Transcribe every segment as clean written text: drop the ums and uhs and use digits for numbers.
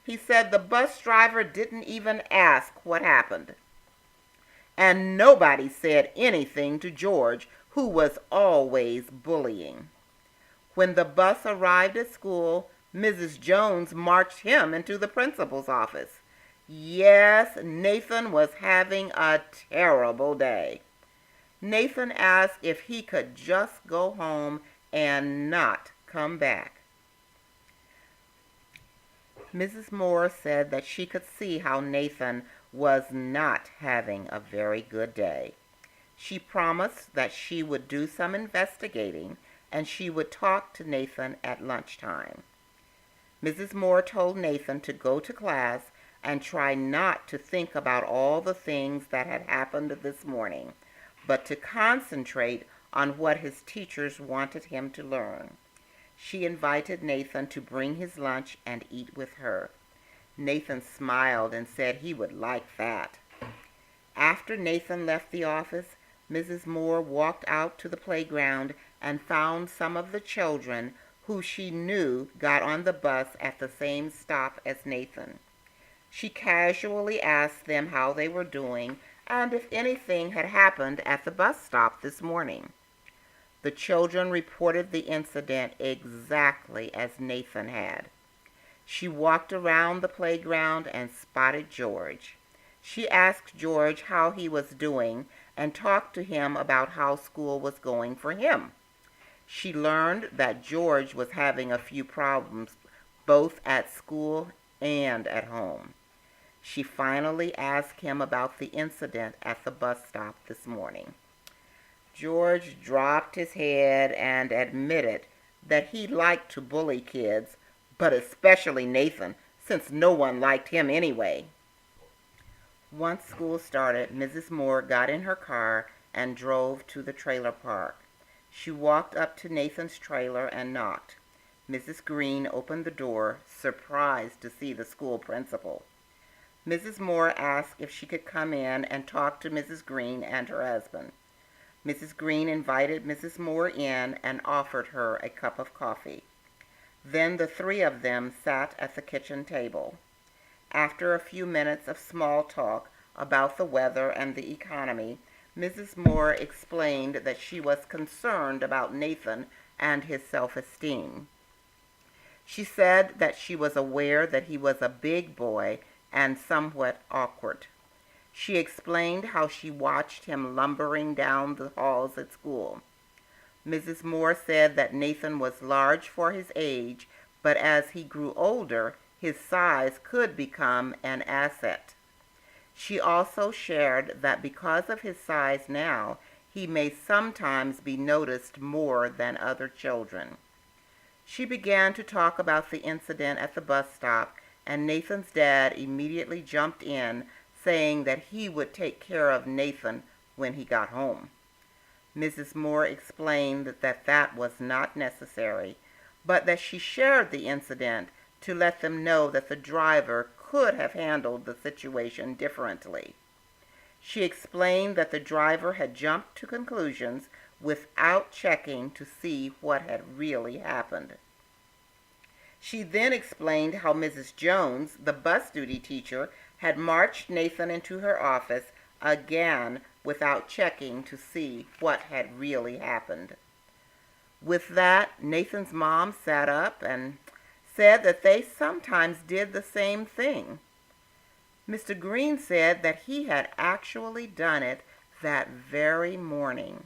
He said the bus driver didn't even ask what happened. And nobody said anything to George, who was always bullying. When the bus arrived at school, Mrs. Jones marched him into the principal's office. Yes, Nathan was having a terrible day. Nathan asked if he could just go home and not come back. Mrs. Moore said that she could see how Nathan was not having a very good day. She promised that she would do some investigating and she would talk to Nathan at lunchtime. Mrs. Moore told Nathan to go to class and try not to think about all the things that had happened this morning, but to concentrate on what his teachers wanted him to learn. She invited Nathan to bring his lunch and eat with her. Nathan smiled and said he would like that. After Nathan left the office, Mrs. Moore walked out to the playground and found some of the children who she knew got on the bus at the same stop as Nathan. She casually asked them how they were doing and if anything had happened at the bus stop this morning. The children reported the incident exactly as Nathan had. She walked around the playground and spotted George. She asked George how he was doing and talked to him about how school was going for him. She learned that George was having a few problems both at school and at home. She finally asked him about the incident at the bus stop this morning. George dropped his head and admitted that he liked to bully kids, but especially Nathan, since no one liked him anyway. Once school started, Mrs. Moore got in her car and drove to the trailer park. She walked up to Nathan's trailer and knocked. Mrs. Green opened the door, surprised to see the school principal. Mrs. Moore asked if she could come in and talk to Mrs. Green and her husband. Mrs. Green invited Mrs. Moore in and offered her a cup of coffee. Then the three of them sat at the kitchen table. After a few minutes of small talk about the weather and the economy, Mrs. Moore explained that she was concerned about Nathan and his self-esteem. She said that she was aware that he was a big boy and somewhat awkward. She explained how she watched him lumbering down the halls at school. Mrs. Moore said that Nathan was large for his age, but as he grew older, his size could become an asset. She also shared that because of his size now, he may sometimes be noticed more than other children. She began to talk about the incident at the bus stop, and Nathan's dad immediately jumped in, saying that he would take care of Nathan when he got home. Mrs. Moore explained that that was not necessary, but that she shared the incident to let them know that the driver could have handled the situation differently. She explained that the driver had jumped to conclusions without checking to see what had really happened. She then explained how Mrs. Jones, the bus duty teacher, had marched Nathan into her office again without checking to see what had really happened. With that, Nathan's mom sat up and said that they sometimes did the same thing. Mr. Green said that he had actually done it that very morning.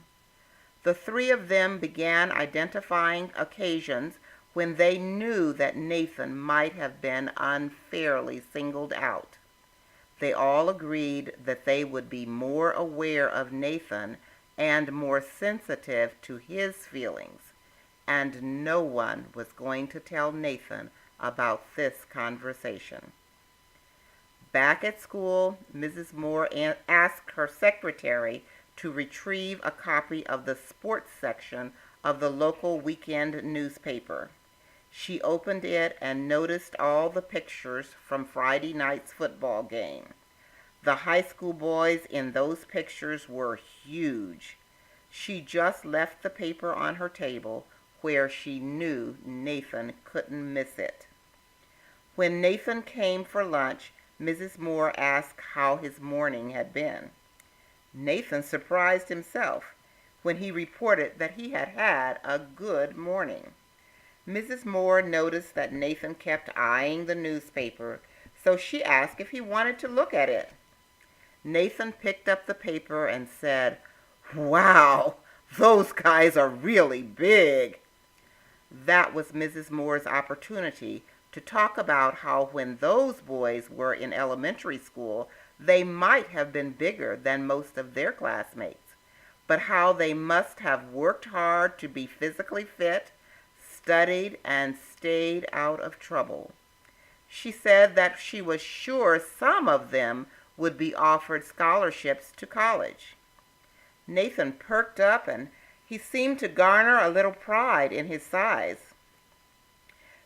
The three of them began identifying occasions when they knew that Nathan might have been unfairly singled out. They all agreed that they would be more aware of Nathan and more sensitive to his feelings, and no one was going to tell Nathan about this conversation. Back at school, Mrs. Moore asked her secretary to retrieve a copy of the sports section of the local weekend newspaper. She opened it and noticed all the pictures from Friday night's football game. The high school boys in those pictures were huge. She just left the paper on her table where she knew Nathan couldn't miss it. When Nathan came for lunch, Mrs. Moore asked how his morning had been. Nathan surprised himself when he reported that he had had a good morning. Mrs. Moore noticed that Nathan kept eyeing the newspaper, so she asked if he wanted to look at it. Nathan picked up the paper and said, "Wow, those guys are really big." That was Mrs. Moore's opportunity to talk about how when those boys were in elementary school, they might have been bigger than most of their classmates, but how they must have worked hard to be physically fit, studied, and stayed out of trouble. She said that she was sure some of them would be offered scholarships to college. Nathan perked up and he seemed to garner a little pride in his size.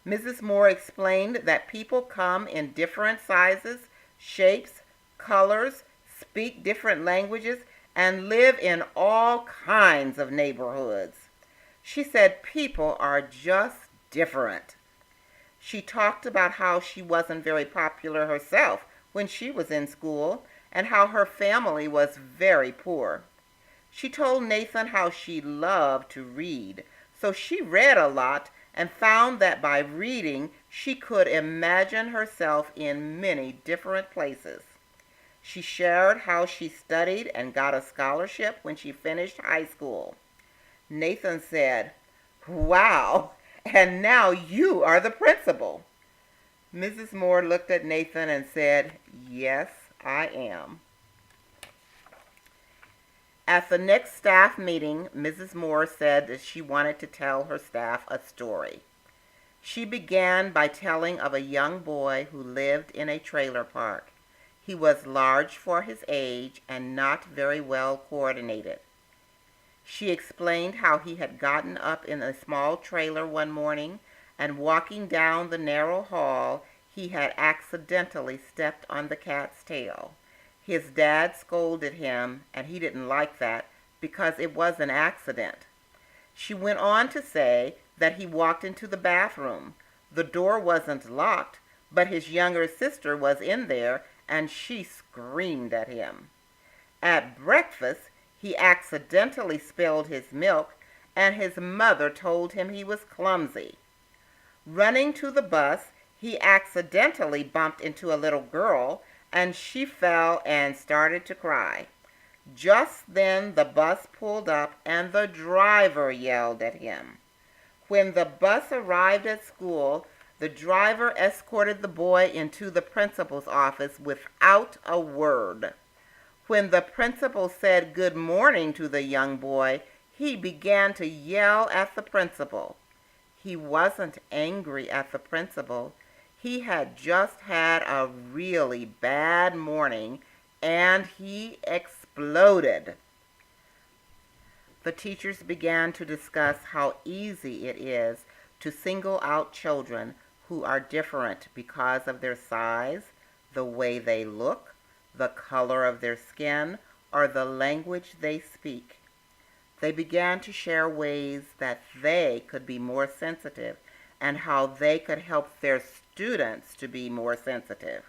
Mrs. Moore explained that people come in different sizes, shapes, colors, speak different languages, and live in all kinds of neighborhoods. She said people are just different. She talked about how she wasn't very popular herself when she was in school and how her family was very poor. She told Nathan how she loved to read, so she read a lot and found that by reading she could imagine herself in many different places. She shared how she studied and got a scholarship when she finished high school. Nathan said, "Wow, and now you are the principal." Mrs. Moore looked at Nathan and said, "Yes, I am." At the next staff meeting, Mrs. Moore said that she wanted to tell her staff a story. She began by telling of a young boy who lived in a trailer park. He was large for his age and not very well coordinated. She explained how he had gotten up in a small trailer one morning and walking down the narrow hall, he had accidentally stepped on the cat's tail. His dad scolded him, and he didn't like that because it was an accident. She went on to say that he walked into the bathroom. The door wasn't locked, but his younger sister was in there, and she screamed at him. At breakfast, he accidentally spilled his milk, and his mother told him he was clumsy. Running to the bus, he accidentally bumped into a little girl, and she fell and started to cry. Just then the bus pulled up and the driver yelled at him. When the bus arrived at school, the driver escorted the boy into the principal's office without a word. When the principal said good morning to the young boy, he began to yell at the principal. He wasn't angry at the principal. He had just had a really bad morning, and he exploded. The teachers began to discuss how easy it is to single out children who are different because of their size, the way they look, the color of their skin, or the language they speak. They began to share ways that they could be more sensitive and how they could help their students to be more sensitive.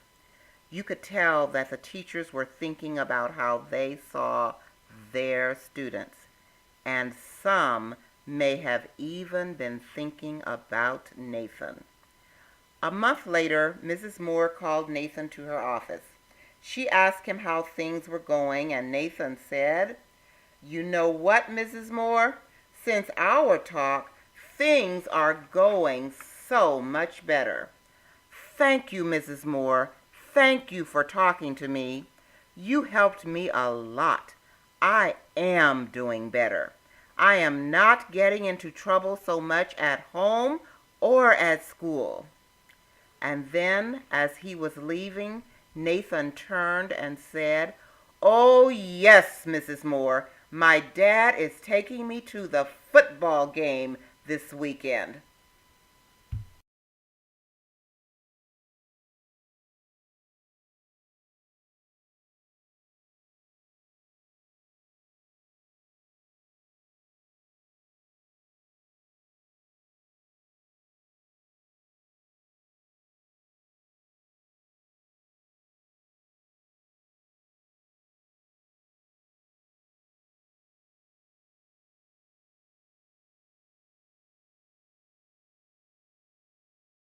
You could tell that the teachers were thinking about how they saw their students, and some may have even been thinking about Nathan. A month later, Mrs. Moore called Nathan to her office. She asked him how things were going, and Nathan said, "You know what, Mrs. Moore? Since our talk, things are going so much better." "Thank you, Mrs. Moore. Thank you for talking to me. You helped me a lot. I am doing better. I am not getting into trouble so much at home or at school." And then, as he was leaving, Nathan turned and said, "Oh, yes, Mrs. Moore, my dad is taking me to the football game this weekend."